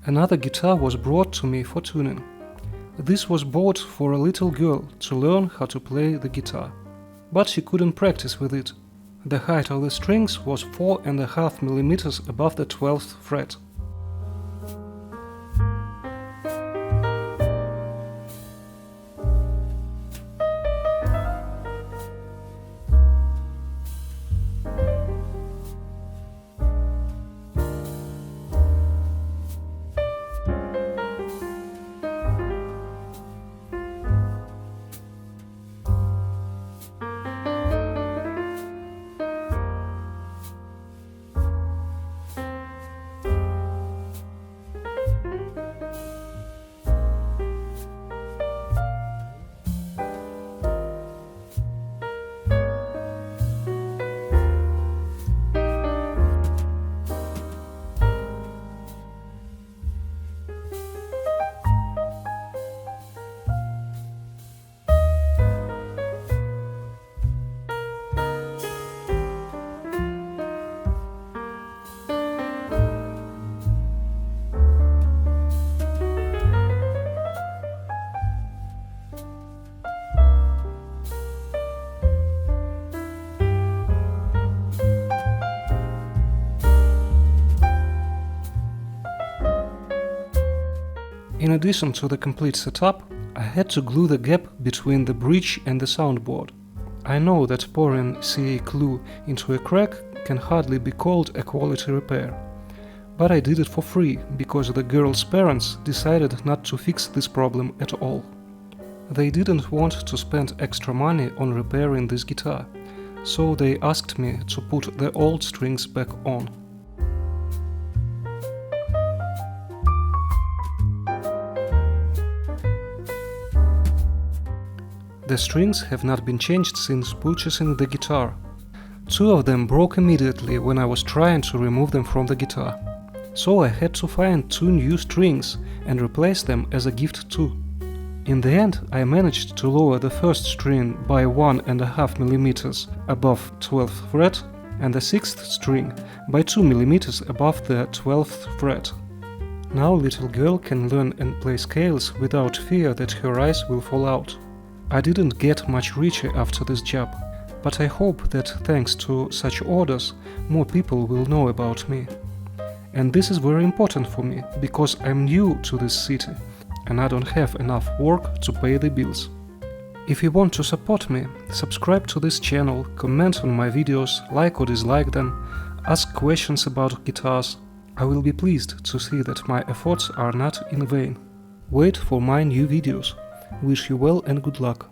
Another guitar was brought to me for tuning. This was bought for a little girl to learn how to play the guitar, but she couldn't practice with it. The height of the strings was 4.5 millimeters above the 12th fret. In addition to the complete setup, I had to glue the gap between the bridge and the soundboard. I know that pouring CA glue into a crack can hardly be called a quality repair, but I did it for free because the girl's parents decided not to fix this problem at all. They didn't want to spend extra money on repairing this guitar, so they asked me to put the old strings back on. The strings have not been changed since purchasing the guitar. 2 of them broke immediately when I was trying to remove them from the guitar, so I had to find 2 new strings and replace them as a gift too. In the end, I managed to lower the first string by 1.5 millimeters above 12th fret and the 6th string by 2 millimeters above the 12th fret. Now little girl can learn and play scales without fear that her eyes will fall out. I didn't get much richer after this job, but I hope that thanks to such orders, more people will know about me. And this is very important for me, because I'm new to this city, and I don't have enough work to pay the bills. If you want to support me, subscribe to this channel, comment on my videos, like or dislike them, ask questions about guitars. I will be pleased to see that my efforts are not in vain. Wait for my new videos. Wish you well and good luck.